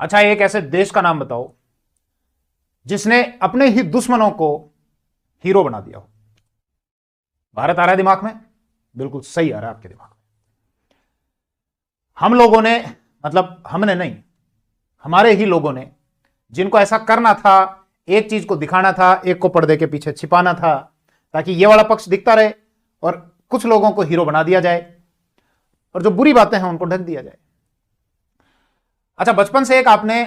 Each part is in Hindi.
अच्छा, एक ऐसे देश का नाम बताओ जिसने अपने ही दुश्मनों को हीरो बना दिया हो। भारत आ रहा है दिमाग में? बिल्कुल सही आ रहा है आपके दिमाग में। हम लोगों ने, मतलब हमने नहीं, हमारे ही लोगों ने, जिनको ऐसा करना था, एक चीज को दिखाना था, एक को पर्दे के पीछे छिपाना था, ताकि ये वाला पक्ष दिखता रहे और कुछ लोगों को हीरो बना दिया जाए और जो बुरी बातें हैं उनको ढक दिया जाए। अच्छा, बचपन से आपने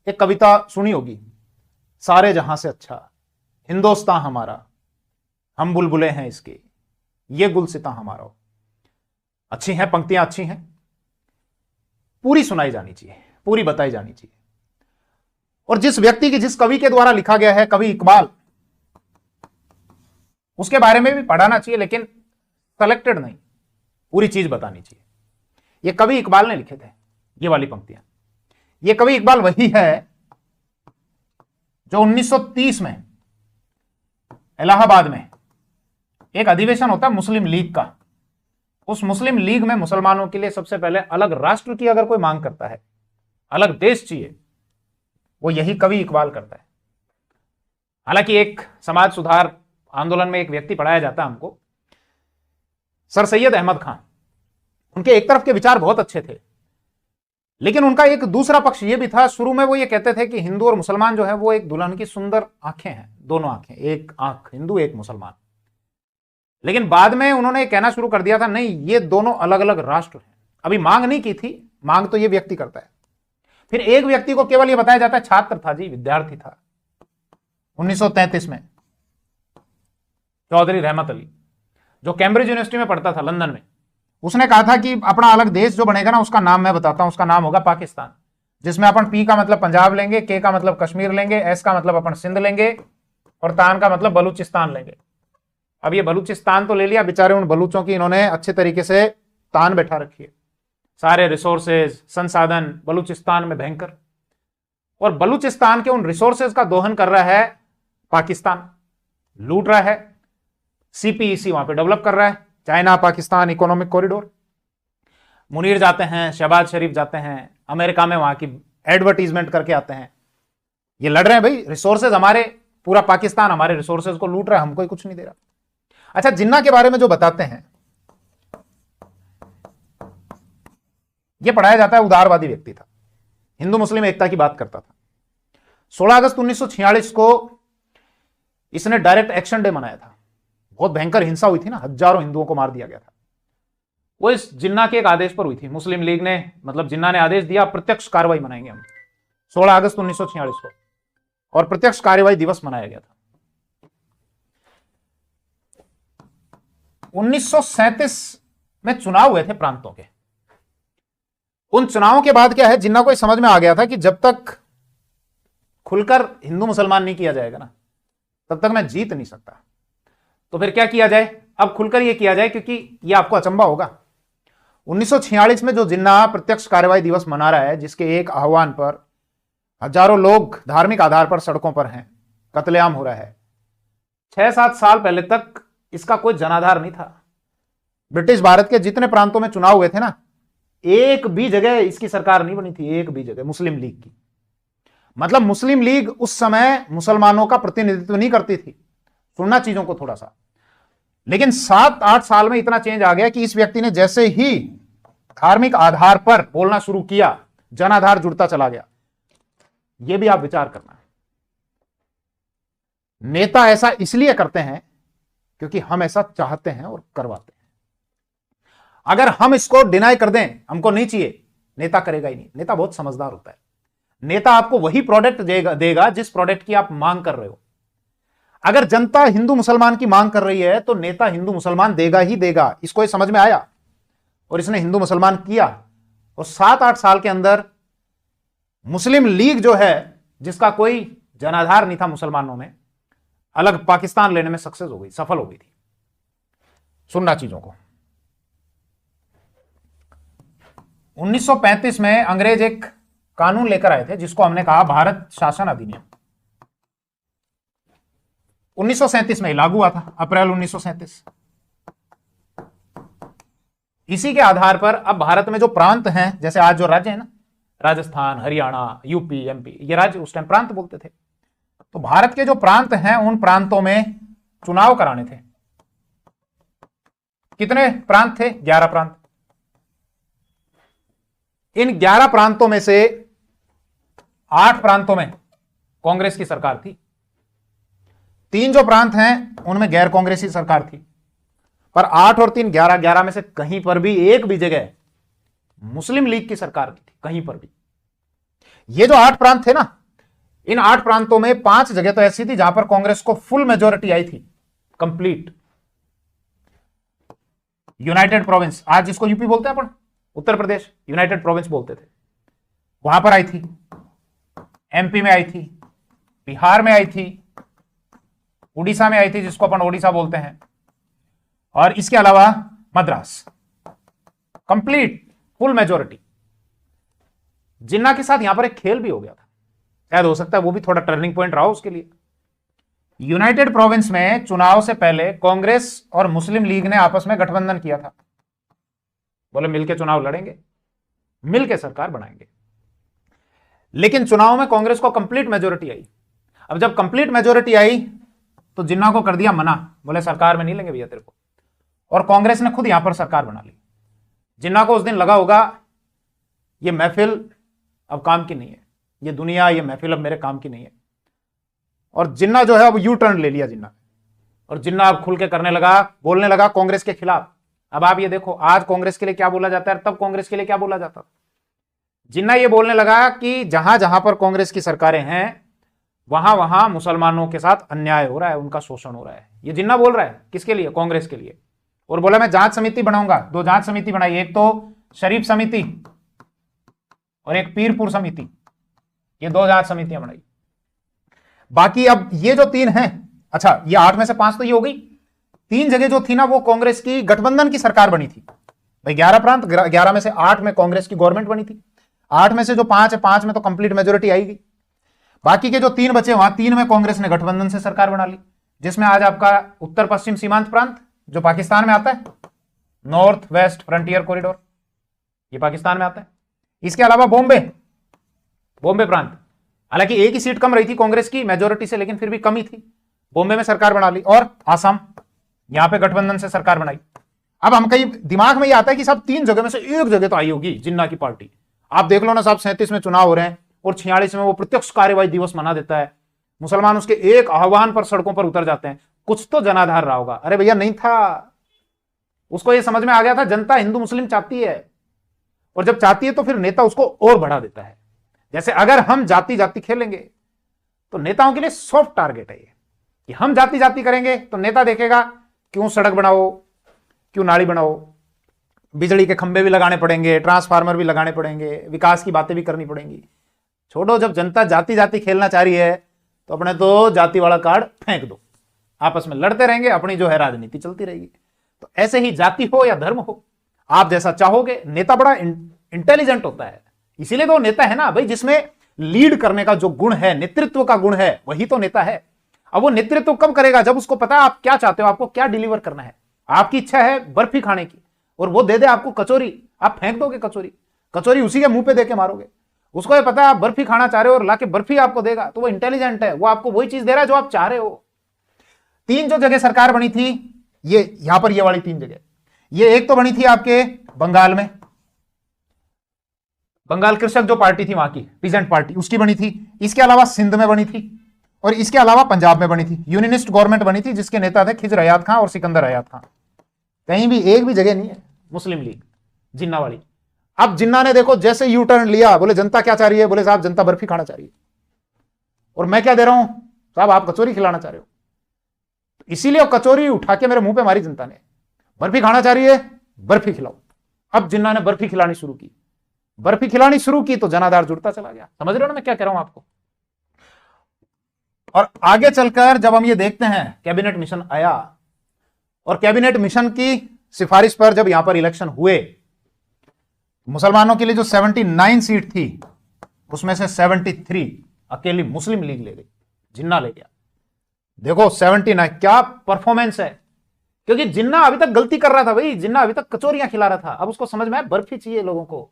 एक कविता सुनी होगी, सारे जहां से अच्छा हिंदुस्तान हमारा, हम बुलबुलें हैं इसके, ये गुलसिता हमारा। अच्छी हैं पंक्तियां, अच्छी हैं, पूरी सुनाई जानी चाहिए, पूरी बताई जानी चाहिए। और जिस व्यक्ति की, जिस कवि के द्वारा लिखा गया है, कवि इकबाल, उसके बारे में भी पढ़ाना चाहिए, लेकिन सेलेक्टेड नहीं, पूरी चीज बतानी चाहिए। ये कवि इकबाल ने लिखे थे ये वाली पंक्तियां। ये कवि इकबाल वही है जो 1930 में इलाहाबाद में एक अधिवेशन होता है मुस्लिम लीग का। उस मुस्लिम लीग में मुसलमानों के लिए सबसे पहले अलग राष्ट्र की अगर कोई मांग करता है, अलग देश चाहिए, वो यही कवि इकबाल करता है। हालांकि एक समाज सुधार आंदोलन में एक व्यक्ति पढ़ाया जाता है हमको, सर सैयद अहमद खान। उनके एक तरफ के विचार बहुत अच्छे थे, लेकिन उनका एक दूसरा पक्ष यह भी था। शुरू में वो ये कहते थे कि हिंदू और मुसलमान जो है वो एक दुल्हन की सुंदर आंखें हैं, दोनों आंखें, एक आंख हिंदू एक मुसलमान। लेकिन बाद में उन्होंने कहना शुरू कर दिया था, नहीं, ये दोनों अलग अलग राष्ट्र हैं। अभी मांग नहीं की थी, मांग तो ये व्यक्ति करता है। फिर एक व्यक्ति को केवल ये बताया जाता है, छात्र था जी, विद्यार्थी था, 1933 में, चौधरी रहमत अली, जो कैम्ब्रिज यूनिवर्सिटी में पढ़ता था लंदन में। उसने कहा था कि अपना अलग देश जो बनेगा ना, उसका नाम मैं बताता हूं, उसका नाम होगा पाकिस्तान, जिसमें अपन पी का मतलब पंजाब लेंगे, के का मतलब कश्मीर लेंगे, एस का मतलब अपन सिंध लेंगे और तान का मतलब बलूचिस्तान लेंगे। अब ये बलूचिस्तान तो ले लिया, बेचारे उन बलूचों की इन्होंने अच्छे तरीके से तान बैठा रखी है, सारे रिसोर्सेज संसाधन बलूचिस्तान में भयंकर, और बलूचिस्तान के उन रिसोर्सेज का दोहन कर रहा है पाकिस्तान, लूट रहा है। सीपीईसी वहां पे डेवलप कर रहा है, China Pakistan economic corridor. Munir जाते हैं, शहबाज शरीफ जाते हैं अमेरिका में, वहां की एडवर्टीजमेंट करके आते हैं। ये लड़ रहे हैं भाई, रिसोर्सेज हमारे, पूरा पाकिस्तान हमारे रिसोर्सेज को लूट रहा है, हमको ही कुछ नहीं दे रहा। अच्छा, जिन्ना के बारे में जो बताते हैं, यह पढ़ाया जाता है उदारवादी व्यक्ति था, हिंदू मुस्लिम एकता की बात करता था। 16 अगस्त 1946 को इसने डायरेक्ट एक्शन डे मनाया था। बहुत भयंकर हिंसा हुई थी ना, हजारों हिंदुओं को मार दिया गया था। वो इस जिन्ना के एक आदेश पर हुई थी। मुस्लिम लीग ने, मतलब जिन्ना ने आदेश दिया, प्रत्यक्ष कार्रवाई मनाएंगे हम 16 अगस्त 1946 को, और प्रत्यक्ष कार्रवाई दिवस मनाया गया था। 1937 में चुनाव हुए थे प्रांतों के। उन चुनावों के बाद क्या है, जिन्ना को समझ में आ गया था कि जब तक खुलकर हिंदू मुसलमान नहीं किया जाएगा ना, तब तक मैं जीत नहीं सकता। तो फिर क्या किया जाए, अब खुलकर यह किया जाए, क्योंकि यह आपको अचंभा होगा। 1946 में जो जिन्ना प्रत्यक्ष कार्रवाई दिवस मना रहा है, जिसके एक आह्वान पर हजारों लोग धार्मिक आधार पर सड़कों पर हैं, कत्लेआम हो रहा है, 6-7 साल पहले तक इसका कोई जनाधार नहीं था। ब्रिटिश भारत के जितने प्रांतों में चुनाव हुए थे ना, एक भी जगह इसकी सरकार नहीं बनी थी, एक भी जगह मुस्लिम लीग की। मतलब मुस्लिम लीग उस समय मुसलमानों का प्रतिनिधित्व नहीं करती थी। सुनना चीजों को थोड़ा सा। लेकिन 7-8 साल में इतना चेंज आ गया कि इस व्यक्ति ने जैसे ही धार्मिक आधार पर बोलना शुरू किया, जनाधार जुड़ता चला गया। यह भी आप विचार करना। नेता ऐसा इसलिए करते हैं क्योंकि हम ऐसा चाहते हैं और करवाते हैं। अगर हम इसको डिनाई कर दें, हमको नहीं चाहिए, नेता करेगा ही नहीं। नेता बहुत समझदार होता है। नेता आपको वही प्रोडक्ट देगा जिस प्रोडक्ट की आप मांग कर रहे हो। अगर जनता हिंदू मुसलमान की मांग कर रही है तो नेता हिंदू मुसलमान देगा ही देगा। इसको ये समझ में आया और इसने हिंदू मुसलमान किया। और 7-8 साल के अंदर मुस्लिम लीग जो है, जिसका कोई जनाधार नहीं था मुसलमानों में, अलग पाकिस्तान लेने में सक्सेस हो गई, सफल हो गई थी। सुनना चीजों को। 1935 में अंग्रेज एक कानून लेकर आए थे जिसको हमने कहा भारत शासन अधिनियम। 1937 में लागू हुआ था, अप्रैल 1937। इसी के आधार पर अब भारत में जो प्रांत हैं, जैसे आज जो राज्य है ना, राजस्थान, हरियाणा, यूपी, एमपी, ये राज्य उस टाइम प्रांत बोलते थे। तो भारत के जो प्रांत हैं उन प्रांतों में चुनाव कराने थे। कितने प्रांत थे? 11 प्रांत। इन 11 प्रांतों में से 8 प्रांतों में कांग्रेस की सरकार थी। 3 जो प्रांत हैं उनमें गैर कांग्रेसी सरकार थी। पर 8 और 3 11, 11 में से कहीं पर भी एक भी जगह मुस्लिम लीग की सरकार की थी, कहीं पर भी। ये जो 8 प्रांत थे ना, इन 8 प्रांतों में 5 जगह तो ऐसी थी जहां पर कांग्रेस को फुल मेजोरिटी आई थी, कंप्लीट। यूनाइटेड प्रोविंस, आज जिसको यूपी बोलते हैं अपन, उत्तर प्रदेश यूनाइटेड प्रोविंस बोलते थे, वहां पर आई थी। एमपी में आई थी, बिहार में आई थी, उड़ीसा में आई थी जिसको अपन ओडिशा बोलते हैं, और इसके अलावा मद्रास, कंप्लीट फुल मेजोरिटी। जिन्ना के साथ यहां पर एक खेल भी हो गया था, शायद हो सकता है वो भी थोड़ा टर्निंग पॉइंट रहा उसके लिए। यूनाइटेड प्रोविंस में चुनाव से पहले कांग्रेस और मुस्लिम लीग ने आपस में गठबंधन किया था, बोले मिलके चुनाव लड़ेंगे, मिलके सरकार बनाएंगे। लेकिन चुनाव में कांग्रेस को कंप्लीट मेजोरिटी आई। अब जब कंप्लीट मेजोरिटी आई तो जिन्ना को कर दिया मना, बोले सरकार में नहीं लेंगे भैया तेरे को, और कांग्रेस ने खुद यहां पर सरकार बना ली। जिन्ना को उस दिन लगा होगा ये महफिल अब काम की नहीं है, ये दुनिया, ये महफिल अब मेरे काम की नहीं है, और जिन्ना जो है अब यू टर्न ले लिया जिन्ना, और जिन्ना अब खुल के करने लगा, बोलने लगा कांग्रेस के खिलाफ। अब आप ये देखो, आज कांग्रेस के लिए क्या बोला जाता है, तब कांग्रेस के लिए क्या बोला जाता। जिन्ना ये बोलने लगा कि जहां जहां पर कांग्रेस की सरकारें हैं वहां वहां मुसलमानों के साथ अन्याय हो रहा है, उनका शोषण हो रहा है। ये जिन्ना बोल रहा है, किसके लिए? कांग्रेस के लिए। और बोला मैं जांच समिति बनाऊंगा। 2 जांच समिति बनाई, एक तो शरीफ समिति और एक पीरपुर समिति, ये 2 जांच समितियां बनाई। बाकी अब ये जो 3 हैं, अच्छा ये 8 में से 5 तो ये हो गई, 3 जगह जो थी ना वो कांग्रेस की गठबंधन की सरकार बनी थी भाई। 11 प्रांत, 11 में से 8 में कांग्रेस की गवर्नमेंट बनी थी। 8 में से जो 5 है, 5 में तो कंप्लीट मेजोरिटी आई गई। बाकी के जो 3 बचे, वहां 3 में कांग्रेस ने गठबंधन से सरकार बना ली, जिसमें आज आपका उत्तर पश्चिम सीमांत प्रांत जो पाकिस्तान में आता है, नॉर्थ वेस्ट फ्रंटियर कॉरिडोर, ये पाकिस्तान में आता है। इसके अलावा बॉम्बे प्रांत, हालांकि एक ही सीट कम रही थी कांग्रेस की मेजोरिटी से, लेकिन फिर भी कमी थी, बॉम्बे में सरकार बना ली। और आसाम, यहां पे गठबंधन से सरकार बनाई। अब हम कई दिमाग में ये आता है कि साहब 3 जगह में से एक जगह तो आई होगी जिन्ना की पार्टी। आप देख लो ना साहब, 37 में चुनाव हो रहे हैं और 46 में वो प्रत्यक्ष कार्यवाही दिवस मना देता है, मुसलमान उसके एक आह्वान पर सड़कों पर उतर जाते हैं, कुछ तो जनाधार रहा होगा। अरे भैया नहीं था, उसको ये समझ में आ गया था जनता हिंदू मुस्लिम चाहती है, और जब चाहती है तो फिर नेता उसको और बढ़ा देता है। जैसे अगर हम जाति जाति खेलेंगे तो नेताओं के लिए सॉफ्ट टारगेट है ये, कि हम जाति जाति करेंगे तो नेता देखेगा क्यों सड़क बनाओ, क्यों नाली बनाओ, बिजली के खंभे भी लगाने पड़ेंगे, ट्रांसफार्मर भी लगाने पड़ेंगे, विकास की बातें भी करनी पड़ेंगी। छोड़ो, जब जनता जाति जाति खेलना चाह रही है तो अपने तो जाति वाला कार्ड फेंक दो, आपस में लड़ते रहेंगे, अपनी जो है राजनीति चलती रहेगी। तो ऐसे ही जाति हो या धर्म हो, आप जैसा चाहोगे। नेता बड़ा इंटेलिजेंट होता है, इसीलिए तो नेता है ना भाई, जिसमें लीड करने का जो गुण है, नेतृत्व का गुण है, वही तो नेता है। अब वो नेतृत्व कब करेगा? जब उसको पता है आप क्या चाहते हो, आपको क्या डिलीवर करना है। आपकी इच्छा है बर्फी खाने की और वो दे दे आपको कचौरी, आप फेंक दोगे कचौरी उसी के मुंह पे दे के मारोगे। उसको ये पता है आप बर्फी खाना चाह रहे हो और लाके बर्फी आपको देगा, तो वो इंटेलिजेंट है, वो आपको वही चीज दे रहा है जो आप चाह रहे हो। 3 जो जगह सरकार बनी थी, ये यहां पर ये वाली 3 जगह, ये एक तो बनी थी आपके बंगाल में, बंगाल कृषक जो पार्टी थी वहां की, पीजेंट पार्टी, उसकी बनी थी। इसके अलावा सिंध में बनी थी, और इसके अलावा पंजाब में बनी थी। यूनियनिस्ट गवर्नमेंट बनी थी जिसके नेता थे खिजर हयात खां और सिकंदर हयात खां। कहीं भी एक भी जगह नहीं है मुस्लिम लीग जिन्ना वाली। अब जिन्ना ने देखो जैसे यू टर्न लिया, बोले जनता क्या चाह रही है, बोले साहब जनता बर्फी खाना चाह रही है, और मैं क्या दे रहा हूं साहब, आप कचौरी खिलाना चाह रहे हो। इसीलिए कचौरी उठा के मेरे मुंह पे मारी जनता ने। बर्फी खाना चाह रही है, बर्फी खिलाओ। अब जिन्ना ने बर्फी खिलानी शुरू की, बर्फी खिलानी शुरू की तो जनाधार जुड़ता चला गया। समझ रहे हो ना मैं क्या कह रहा हूं आपको। और आगे चलकर जब हम ये देखते हैं, कैबिनेट मिशन आया, और कैबिनेट मिशन की सिफारिश पर जब यहां पर इलेक्शन हुए, मुसलमानों के लिए जो 79 सीट थी उसमें से 73 अकेली मुस्लिम लीग ले गई, जिन्ना ले गया। देखो 79, क्या परफॉर्मेंस है। क्योंकि जिन्ना अभी तक गलती कर रहा था भाई, जिन्ना अभी तक कचौरियां खिला रहा था, अब उसको समझ में आया बर्फी चाहिए लोगों को।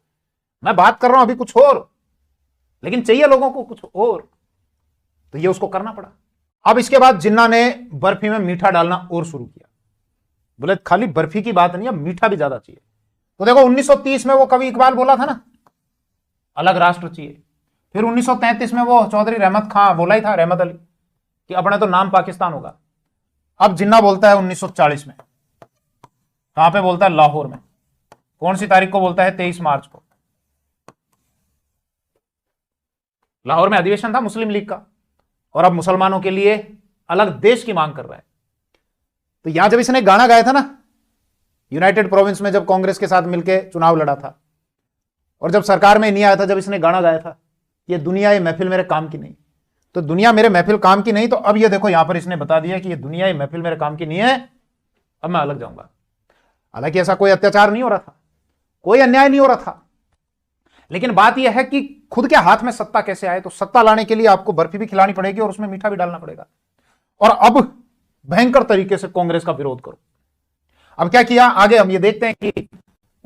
मैं बात कर रहा हूं अभी कुछ और, लेकिन चाहिए लोगों को कुछ और, तो ये उसको करना पड़ा। अब इसके बाद जिन्ना ने बर्फी में मीठा डालना और शुरू किया। बोले खाली बर्फी की बात नहीं है, मीठा भी ज्यादा चाहिए। तो देखो 1930 में वो कवि इकबाल बोला था ना, अलग राष्ट्र चाहिए। फिर 1933 में वो चौधरी रहमत खां बोला ही था, रहमत अली, कि अपने तो नाम पाकिस्तान होगा। अब जिन्ना बोलता है 1940 में, कहां पे बोलता है? लाहौर में। कौन सी तारीख को बोलता है? 23 मार्च को। लाहौर में अधिवेशन था मुस्लिम लीग का, और अब मुसलमानों के लिए अलग देश की मांग कर रहा है। तो यहां जब इसने गाना गाया था ना, यूनाइटेड प्रोविंस में जब कांग्रेस के साथ मिलकर चुनाव लड़ा था, और जब सरकार में नहीं आया था, जब इसने गाना गाया था, ये दुनिया ये महफिल मेरे काम की नहीं, तो दुनिया मेरे महफिल काम की नहीं। तो अब ये देखो यहां पर इसने बता दिया कि ये दुनिया ये महफिल मेरे काम की नहीं है, अब मैं अलग जाऊंगा। हालांकि ऐसा कोई अत्याचार नहीं हो रहा था, कोई अन्याय नहीं हो रहा था, लेकिन बात यह है कि खुद के हाथ में सत्ता कैसे आए। तो सत्ता लाने के लिए आपको बर्फी भी खिलानी पड़ेगी और उसमें मीठा भी डालना पड़ेगा। और अब भयंकर तरीके से कांग्रेस का विरोध करो। अब क्या किया आगे हम ये देखते हैं कि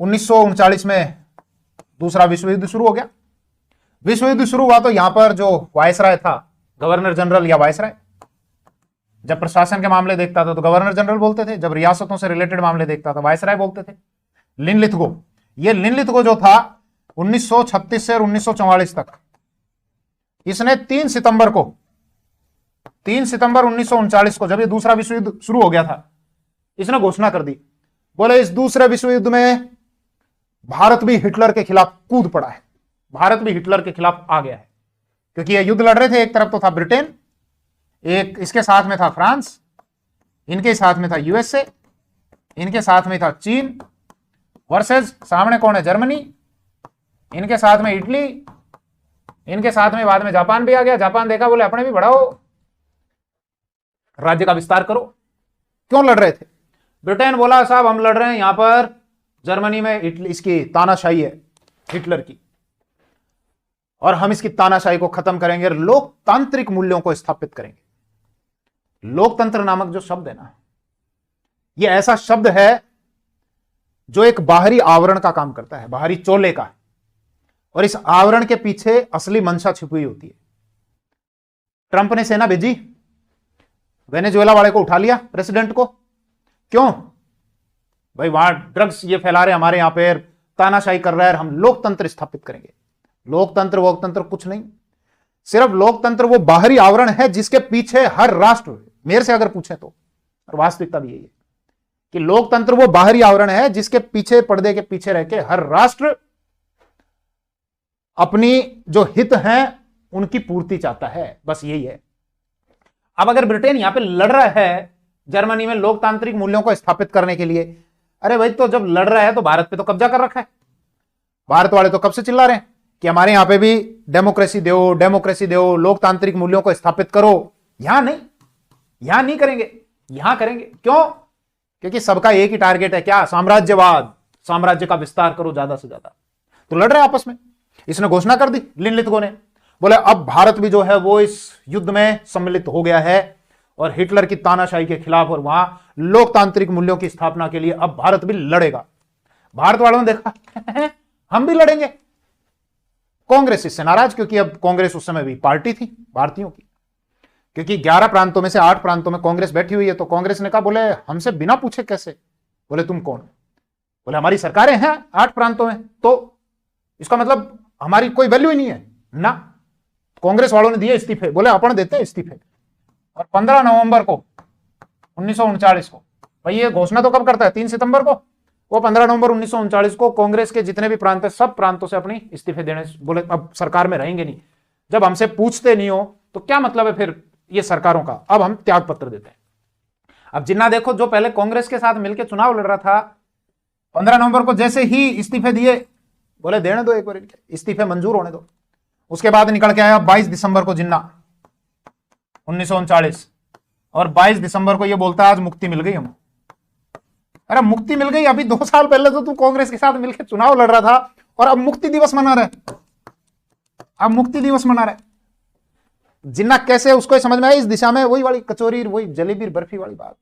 1939 में दूसरा विश्व युद्ध शुरू हो गया। विश्व युद्ध शुरू हुआ तो यहां पर जो वायसराय था, गवर्नर जनरल या वायसराय, जब प्रशासन के मामले देखता था तो गवर्नर जनरल बोलते थे, जब रियासतों से रिलेटेड मामले देखता था वायसराय बोलते थे। लिनलिथगो, ये लिनलिथगो जो था 1936 से 1944 तक, इसने 3 सितंबर 1939 को, जब ये दूसरा विश्व युद्ध शुरू हो गया था, इसने घोषणा कर दी, बोले इस दूसरे विश्व युद्ध में भारत भी हिटलर के खिलाफ कूद पड़ा है, भारत भी हिटलर के खिलाफ आ गया है। क्योंकि ये युद्ध लड़ रहे थे, एक तरफ तो था ब्रिटेन, एक इसके साथ में था फ्रांस, इनके साथ में था यूएसए, इनके साथ में था चीन, वर्सेस सामने कौन है? जर्मनी, इनके साथ में इटली, इनके साथ में बाद में जापान भी आ गया। जापान देखा, बोले अपने भी बढ़ाओ, राज्य का विस्तार करो। क्यों लड़ रहे थे? ब्रिटेन बोला साहब हम लड़ रहे हैं यहां पर जर्मनी में इसकी तानाशाही है हिटलर की, और हम इसकी तानाशाही को खत्म करेंगे और लोकतांत्रिक मूल्यों को स्थापित करेंगे। लोकतंत्र नामक जो शब्द है ना, यह ऐसा शब्द है जो एक बाहरी आवरण का काम करता है, बाहरी चोले का, और इस आवरण के पीछे असली मंशा छिपी हुई होती है। ट्रंप ने सेना भेजी, वेनेजुएला वाले को उठा लिया, प्रेसिडेंट को। क्यों भाई? वहां ड्रग्स ये फैला रहे, हमारे यहां पर तानाशाही कर रहा है, हम लोकतंत्र स्थापित करेंगे। लोकतंत्र वोकतंत्र कुछ नहीं, सिर्फ लोकतंत्र वो बाहरी आवरण है जिसके पीछे हर राष्ट्र, मेरे से अगर पूछे तो, और वास्तविकता भी यही है कि लोकतंत्र वो बाहरी आवरण है जिसके पीछे, पर्दे के पीछे रह के हर राष्ट्र अपनी जो हित हैं उनकी पूर्ति चाहता है, बस यही है। अब अगर ब्रिटेन यहां पे लड़ रहा है जर्मनी में लोकतांत्रिक मूल्यों को स्थापित करने के लिए, अरे भाई तो जब लड़ रहा है तो भारत पे तो कब्जा कर रखा है। भारत वाले तो कब से चिल्ला रहे हैं कि हमारे यहां पे भी डेमोक्रेसी दो, डेमोक्रेसी दो, लोकतांत्रिक मूल्यों को स्थापित करो। यहां नहीं करेंगे, यहां करेंगे। क्यों? क्योंकि सबका एक ही टारगेट है, क्या? साम्राज्यवाद, साम्राज्य का विस्तार करो ज्यादा से ज्यादा। तो लड़ रहे आपस में। इसने घोषणा कर दी लिनलिथगो ने, बोले अब भारत भी जो है वो इस युद्ध में सम्मिलित हो गया है और हिटलर की तानाशाही के खिलाफ और वहां लोकतांत्रिक मूल्यों की स्थापना के लिए अब भारत भी लड़ेगा। भारत वालों ने देखा हम भी लड़ेंगे। कांग्रेस इससे नाराज, क्योंकि अब कांग्रेस उस समय भी पार्टी थी भारतीयों की, क्योंकि 11 प्रांतों में से 8 प्रांतों में कांग्रेस बैठी हुई है। तो कांग्रेस ने कहा, बोले हमसे बिना पूछे कैसे? बोले तुम कौन? बोले हमारी सरकारें हैं 8 प्रांतों में, तो इसका मतलब हमारी कोई वैल्यू ही नहीं है ना। कांग्रेस वालों ने दिए इस्तीफे, बोले अपन देते हैं इस्तीफे। और 15 नवंबर को 1939 को, भाई ये घोषणा तो कब करता है? 3 सितंबर को। वो 15 नवंबर 1939 को कांग्रेस के जितने भी प्रांत है सब प्रांतों से अपनी इस्तीफे देने, बोले अब सरकार में रहेंगे नहीं। जब हमसे पूछते नहीं हो तो क्या मतलब है फिर ये सरकारों का? अब हम त्याग पत्र देते हैं। अब जिन्ना देखो, जो पहले कांग्रेस के साथ मिलकर चुनाव लड़ रहा था, 15 नवंबर को जैसे ही इस्तीफे दिए, बोले देने दो एक बार, इस्तीफे मंजूर होने दो। उसके बाद निकल के आया 22 दिसंबर को जिन्ना 1939, और 22 दिसंबर को ये बोलता है आज मुक्ति मिल गई हम। अरे मुक्ति मिल गई? अभी 2 साल पहले तो तू कांग्रेस के साथ मिलकर चुनाव लड़ रहा था और अब मुक्ति दिवस मना रहा है, अब मुक्ति दिवस मना रहा है। जिन्ना कैसे उसको समझ में आया? इस दिशा में वही वाली कचौरी, वही जलेबी बर्फी वाली बात।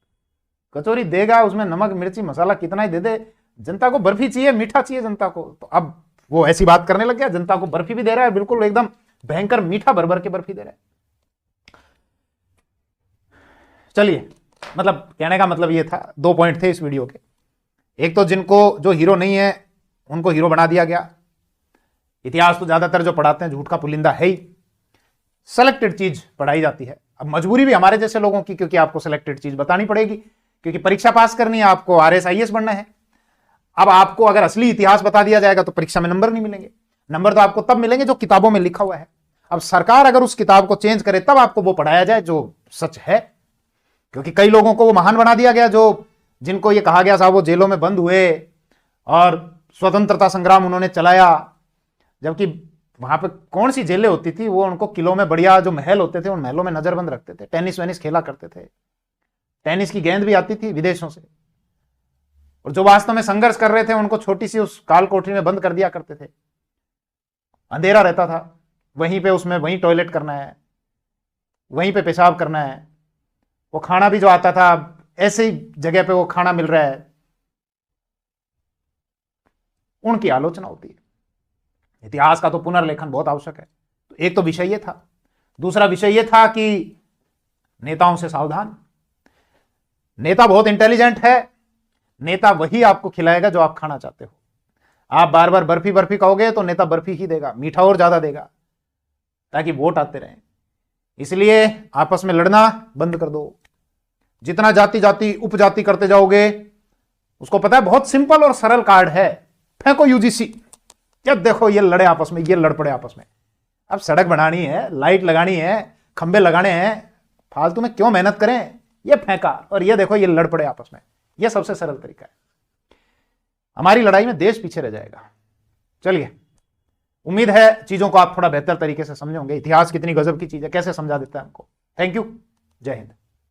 कचौरी देगा, उसमें नमक मिर्ची मसाला कितना ही दे दे, जनता को बर्फी चाहिए, मीठा चाहिए जनता को। तो अब वो ऐसी बात करने लग गया, जनता को बर्फी भी दे रहा है, बिल्कुल एकदम भयंकर मीठा भर के बर्फी दे रहे हैं। चलिए, मतलब कहने का मतलब ये था, 2 पॉइंट थे इस वीडियो के। एक तो जिनको जो हीरो नहीं है उनको हीरो बना दिया गया। इतिहास तो ज्यादातर जो पढ़ाते हैं झूठ का पुलिंदा है ही, सेलेक्टेड चीज पढ़ाई जाती है। अब मजबूरी भी हमारे जैसे लोगों की, क्योंकि आपको सेलेक्टेड चीज बतानी पड़ेगी, क्योंकि परीक्षा पास करनी है, आपको आरएस आईएएस बनना है। अब आपको अगर असली इतिहास बता दिया जाएगा तो परीक्षा में नंबर नहीं मिलेंगे। नंबर तो आपको तब मिलेंगे जो किताबों में लिखा हुआ है। अब सरकार अगर उस किताब को चेंज करे तब आपको वो पढ़ाया जाए जो सच है, क्योंकि कई लोगों को वो महान बना दिया गया, जो जिनको ये कहा गया साहब वो जेलों में बंद हुए और स्वतंत्रता संग्राम उन्होंने चलाया, जबकि वहां पे कौन सी जेलें होती थी, वो उनको किलों में बढ़िया जो महल होते थे उन महलों में नजरबंद रखते थे, टेनिस वेनिस खेला करते थे, टेनिस की गेंद भी आती थी विदेशों से, और जो वास्तव में संघर्ष कर रहे थे उनको छोटी सी उस काल कोठरी में बंद कर दिया करते थे। अंधेरा रहता था, वहीं पे उसमें वहीं टॉयलेट करना है, वहीं पे पेशाब करना है, वो खाना भी जो आता था ऐसे ही जगह पे वो खाना मिल रहा है, उनकी आलोचना होती है। इतिहास का तो पुनर्लेखन बहुत आवश्यक है। तो एक तो विषय ये था। दूसरा विषय ये था कि नेताओं से सावधान। नेता बहुत इंटेलिजेंट है, नेता वही आपको खिलाएगा जो आप खाना चाहते हो। आप बार बार बर्फी बर्फी कहोगे तो नेता बर्फी ही देगा, मीठा और ज्यादा देगा, ताकि वोट आते रहें। इसलिए आपस में लड़ना बंद कर दो। जितना जाति जाति उपजाति करते जाओगे, उसको पता है बहुत सिंपल और सरल कार्ड है, फेंको यूजीसी। जब देखो ये लड़े आपस में, ये लड़ पड़े आपस में। अब सड़क बनानी है, लाइट लगानी है, खंबे लगाने हैं, फालतू में क्यों मेहनत करें, ये फेंका और ये देखो ये लड़ पड़े आपस में। ये सबसे सरल तरीका है। हमारी लड़ाई में देश पीछे रह जाएगा। चलिए, उम्मीद है चीजों को आप थोड़ा बेहतर तरीके से समझोगे। इतिहास कितनी गजब की चीज है, कैसे समझा देता है हमको। थैंक यू, जय हिंद।